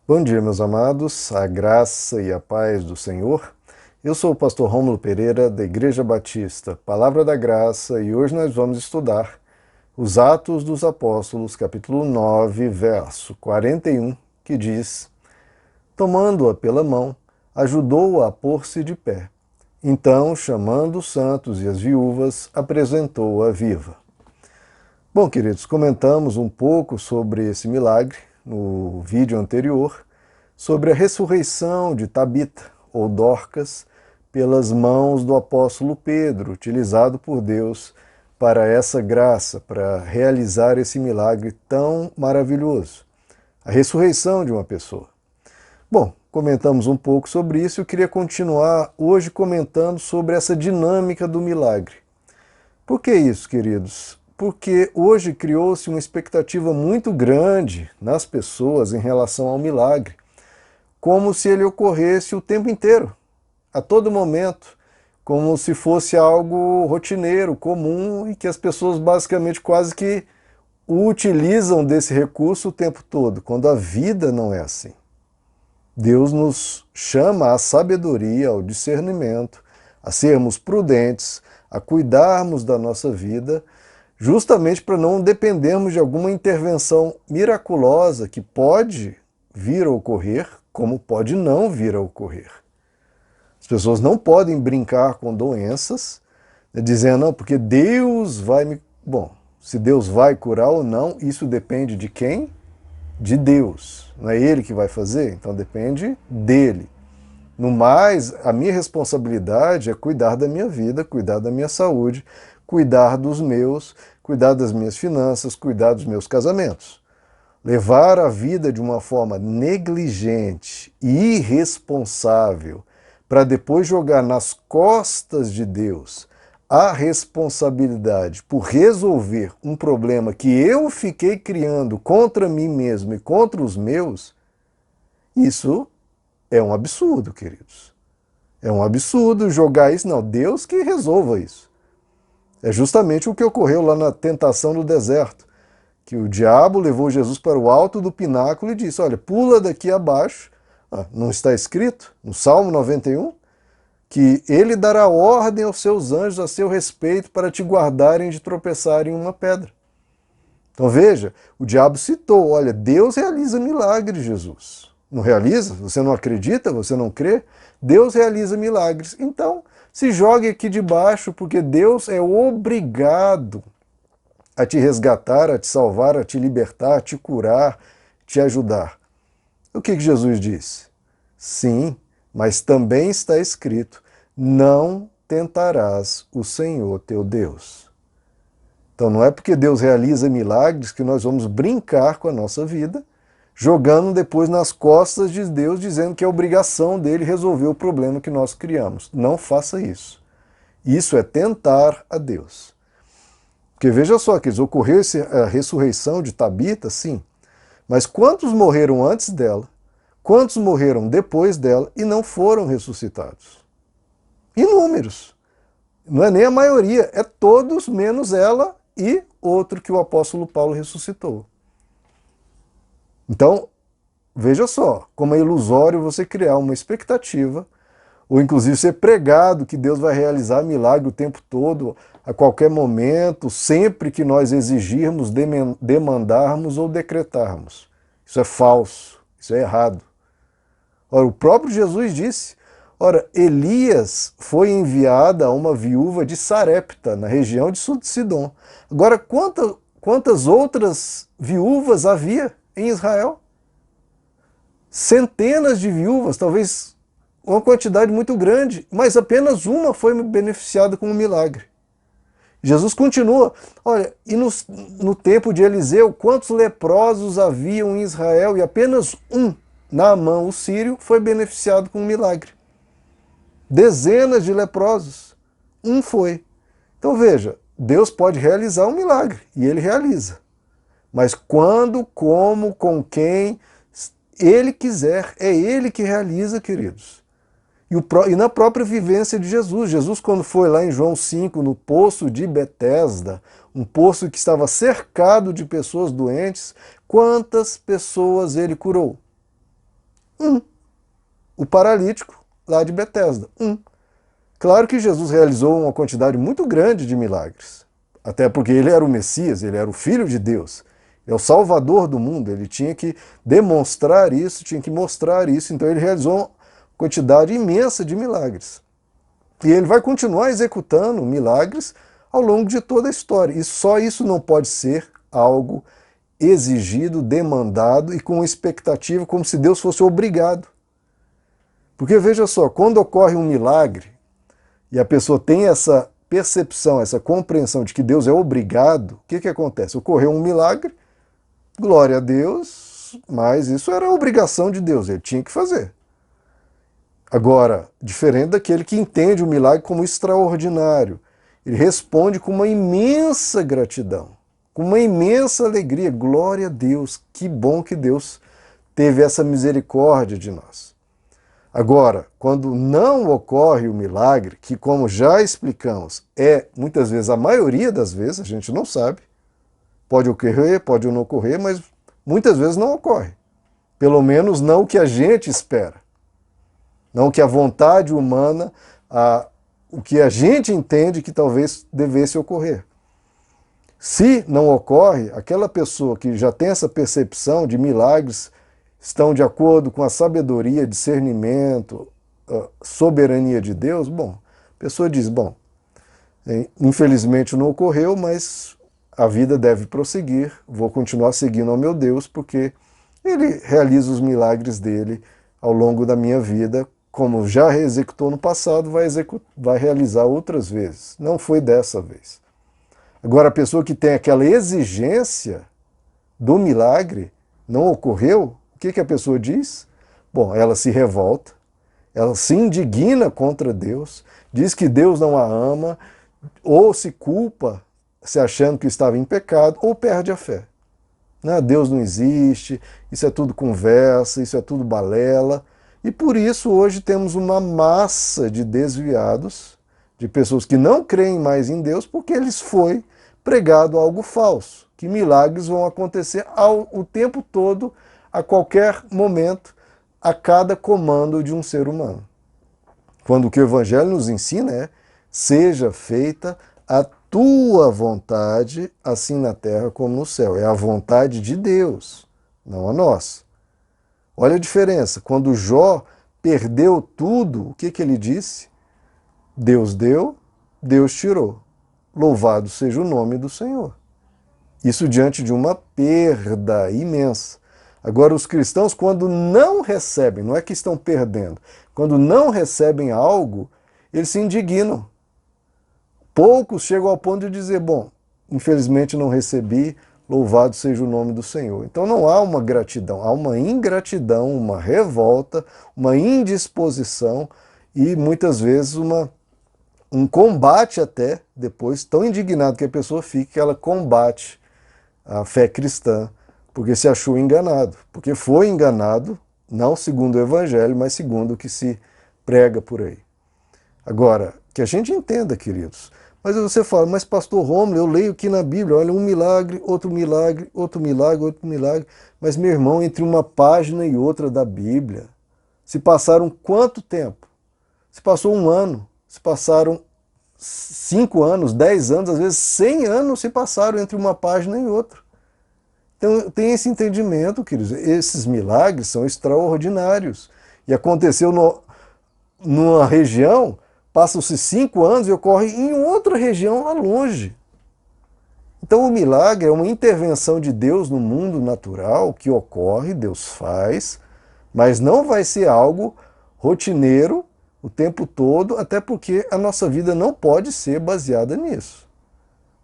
Bom dia, meus amados, a graça e a paz do Senhor. Eu sou o pastor Rômulo Pereira, da Igreja Batista Palavra da Graça, e hoje nós vamos estudar os Atos dos Apóstolos, capítulo 9, verso 41, que diz: Tomando-a pela mão, ajudou-a a pôr-se de pé. Então, chamando os santos e as viúvas, apresentou-a viva. Bom, queridos, comentamos um pouco sobre esse milagre no vídeo anterior, sobre a ressurreição de Tabita, ou Dorcas, pelas mãos do apóstolo Pedro, utilizado por Deus para essa graça, para realizar esse milagre tão maravilhoso, a ressurreição de uma pessoa. Bom, comentamos um pouco sobre isso e eu queria continuar hoje comentando sobre essa dinâmica do milagre. Por que isso, queridos? Porque hoje criou-se uma expectativa muito grande nas pessoas em relação ao milagre, como se ele ocorresse o tempo inteiro, a todo momento, como se fosse algo rotineiro, comum, e que as pessoas basicamente quase que utilizam desse recurso o tempo todo, quando a vida não é assim. Deus nos chama à sabedoria, ao discernimento, a sermos prudentes, a cuidarmos da nossa vida, justamente para não dependermos de alguma intervenção miraculosa que pode vir a ocorrer, como pode não vir a ocorrer. As pessoas não podem brincar com doenças, dizendo, não, porque Deus vai me... Bom, se Deus vai curar ou não, isso depende de quem? De Deus. Não é Ele que vai fazer? Então depende dele. No mais, a minha responsabilidade é cuidar da minha vida, cuidar da minha saúde, cuidar dos meus, cuidar das minhas finanças, cuidar dos meus casamentos. Levar a vida de uma forma negligente e irresponsável para depois jogar nas costas de Deus a responsabilidade por resolver um problema que eu fiquei criando contra mim mesmo e contra os meus, isso é um absurdo, queridos. É um absurdo jogar isso. Não, Deus que resolva isso. É justamente o que ocorreu lá na tentação do deserto, que o diabo levou Jesus para o alto do pináculo e disse, olha, pula daqui abaixo. Não está escrito no Salmo 91 que ele dará ordem aos seus anjos a seu respeito para te guardarem de tropeçar em uma pedra. Então veja, o diabo citou, olha, Deus realiza milagres, Jesus. Não realiza? Você não acredita? Você não crê? Deus realiza milagres. Então, se jogue aqui debaixo, porque Deus é obrigado a te resgatar, a te salvar, a te libertar, a te curar, te ajudar. O que Jesus disse? Sim, mas também está escrito, não tentarás o Senhor teu Deus. Então não é porque Deus realiza milagres que nós vamos brincar com a nossa vida, jogando depois nas costas de Deus, dizendo que é obrigação dele resolver o problema que nós criamos. Não faça isso. Isso é tentar a Deus. Porque veja só, que ocorreu a ressurreição de Tabita, sim, mas quantos morreram antes dela, quantos morreram depois dela e não foram ressuscitados? Inúmeros. Não é nem a maioria, é todos menos ela e outro que o apóstolo Paulo ressuscitou. Então, veja só, como é ilusório você criar uma expectativa, ou inclusive ser pregado que Deus vai realizar milagre o tempo todo, a qualquer momento, sempre que nós exigirmos, demandarmos ou decretarmos. Isso é falso, isso é errado. Ora, o próprio Jesus disse, ora, Elias foi enviado a uma viúva de Sarepta, na região de Sidom. Agora, quantas outras viúvas havia em Israel? Centenas de viúvas, talvez uma quantidade muito grande, mas apenas uma foi beneficiada com um milagre. Jesus continua, olha, e no tempo de Eliseu, quantos leprosos haviam em Israel e apenas um, Naamã, o sírio, foi beneficiado com um milagre. Dezenas de leprosos, um foi. Então veja, Deus pode realizar um milagre, e ele realiza. Mas quando, como, com quem ele quiser, é ele que realiza, queridos. E na própria vivência de Jesus. Jesus, quando foi lá em João 5, no poço de Betesda, um poço que estava cercado de pessoas doentes, quantas pessoas ele curou? O paralítico lá de Betesda, Claro que Jesus realizou uma quantidade muito grande de milagres, até porque ele era o Messias, ele era o Filho de Deus, é o Salvador do mundo, ele tinha que demonstrar isso, tinha que mostrar isso, então ele realizou uma quantidade imensa de milagres. E ele vai continuar executando milagres ao longo de toda a história. E só isso não pode ser algo exigido, demandado e com expectativa, como se Deus fosse obrigado. Porque veja só, quando ocorre um milagre e a pessoa tem essa percepção, essa compreensão de que Deus é obrigado, o que acontece? Ocorreu um milagre, glória a Deus, mas isso era a obrigação de Deus, ele tinha que fazer. Agora, diferente daquele que entende o milagre como extraordinário, ele responde com uma imensa gratidão, com uma imensa alegria. Glória a Deus, que bom que Deus teve essa misericórdia de nós. Agora, quando não ocorre o milagre, que como já explicamos, é muitas vezes, a maioria das vezes, a gente não sabe, pode ocorrer, pode não ocorrer, mas muitas vezes não ocorre. Pelo menos não o que a gente espera. Não o que a vontade humana, o que a gente entende que talvez devesse ocorrer. Se não ocorre, aquela pessoa que já tem essa percepção de milagres estão de acordo com a sabedoria, discernimento, soberania de Deus, bom, a pessoa diz, bom, infelizmente não ocorreu, mas a vida deve prosseguir, vou continuar seguindo ao meu Deus, porque ele realiza os milagres dele ao longo da minha vida, como já executou no passado, vai realizar outras vezes. Não foi dessa vez. Agora, a pessoa que tem aquela exigência do milagre, não ocorreu, o que a pessoa diz? Bom, ela se revolta, ela se indigna contra Deus, diz que Deus não a ama, ou se culpa, se achando que estava em pecado, ou perde a fé. Deus não existe, isso é tudo conversa, isso é tudo balela. E por isso hoje temos uma massa de desviados, de pessoas que não creem mais em Deus, porque lhes foi pregado algo falso, que milagres vão acontecer o tempo todo, a qualquer momento, a cada comando de um ser humano. Quando o que o Evangelho nos ensina é: seja feita a tua vontade, assim na terra como no céu. É a vontade de Deus, não a nossa. Olha a diferença. Quando Jó perdeu tudo, o que ele disse? Deus deu, Deus tirou. Louvado seja o nome do Senhor. Isso diante de uma perda imensa. Agora, os cristãos, quando não recebem, não é que estão perdendo, quando não recebem algo, eles se indignam. Poucos chegam ao ponto de dizer, bom, infelizmente não recebi, louvado seja o nome do Senhor. Então não há uma gratidão, há uma ingratidão, uma revolta, uma indisposição e muitas vezes um combate até, depois, tão indignado que a pessoa fica, que ela combate a fé cristã, porque se achou enganado, porque foi enganado, não segundo o Evangelho, mas segundo o que se prega por aí. Agora, que a gente entenda, queridos, mas você fala, mas pastor Rômulo, eu leio aqui na Bíblia, olha, um milagre, outro milagre, outro milagre, outro milagre, mas meu irmão, entre uma página e outra da Bíblia, se passaram quanto tempo? Se passou um ano, se passaram 5 anos, 10 anos, às vezes 100 anos se passaram entre uma página e outra. Então tem esse entendimento, queridos, esses milagres são extraordinários. E aconteceu numa região, passam-se 5 anos e ocorre em outra região lá longe. Então o milagre é uma intervenção de Deus no mundo natural que ocorre, Deus faz, mas não vai ser algo rotineiro o tempo todo, até porque a nossa vida não pode ser baseada nisso.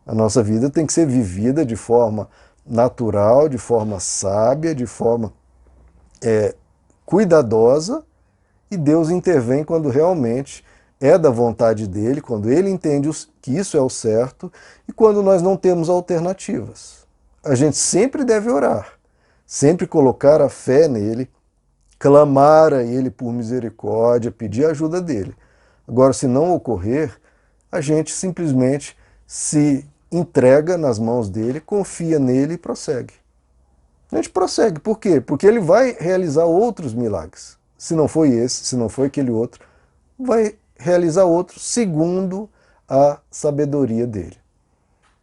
A nossa vida tem que ser vivida de forma natural, de forma sábia, de forma cuidadosa, e Deus intervém quando realmente é da vontade dele, quando ele entende que isso é o certo e quando nós não temos alternativas. A gente sempre deve orar, sempre colocar a fé nele, clamar a ele por misericórdia, pedir a ajuda dele. Agora, se não ocorrer, a gente simplesmente se entrega nas mãos dele, confia nele e prossegue. A gente prossegue. Por quê? Porque ele vai realizar outros milagres. Se não foi esse, se não foi aquele outro, vai realizar outros segundo a sabedoria dele.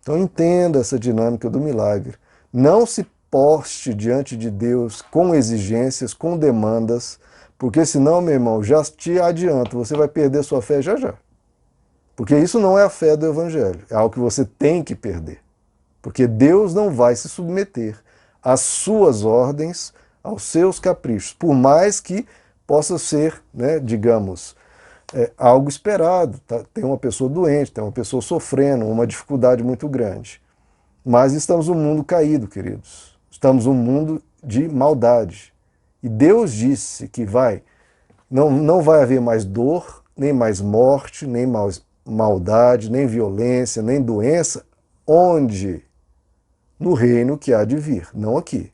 Então entenda essa dinâmica do milagre. Não se poste diante de Deus com exigências, com demandas, porque senão, meu irmão, já te adianto, você vai perder sua fé já já. Porque isso não é a fé do Evangelho, é algo que você tem que perder. Porque Deus não vai se submeter às suas ordens, aos seus caprichos, por mais que possa ser, né, digamos, algo esperado. Tá? Tem uma pessoa doente, tem uma pessoa sofrendo, uma dificuldade muito grande. Mas estamos num mundo caído, queridos. Estamos num mundo de maldade. E Deus disse que não vai haver mais dor, nem mais morte, nem mais maldade, nem violência, nem doença, onde? No reino que há de vir, não aqui.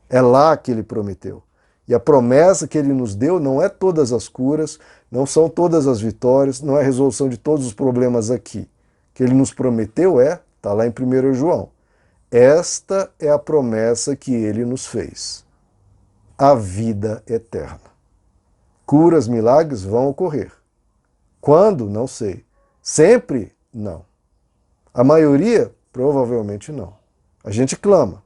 É lá que ele prometeu. E a promessa que ele nos deu não é todas as curas, não são todas as vitórias, não é a resolução de todos os problemas aqui. O que ele nos prometeu está lá em 1 João. Esta é a promessa que ele nos fez. A vida eterna. Curas, milagres vão ocorrer. Quando? Não sei. Sempre? Não. A maioria? Provavelmente não. A gente clama.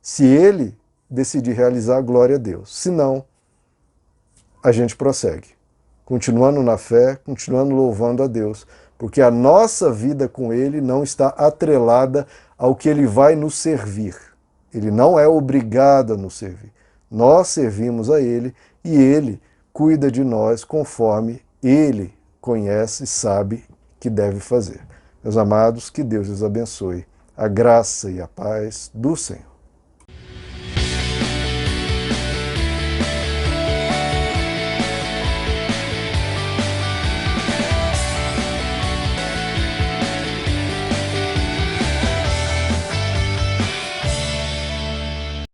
Se ele decidir realizar, glória a Deus. Se não, a gente prossegue. Continuando na fé, continuando louvando a Deus. Porque a nossa vida com ele não está atrelada ao que ele vai nos servir. Ele não é obrigado a nos servir. Nós servimos a ele e ele cuida de nós conforme ele conhece e sabe que deve fazer. Meus amados, que Deus os abençoe. A graça e a paz do Senhor.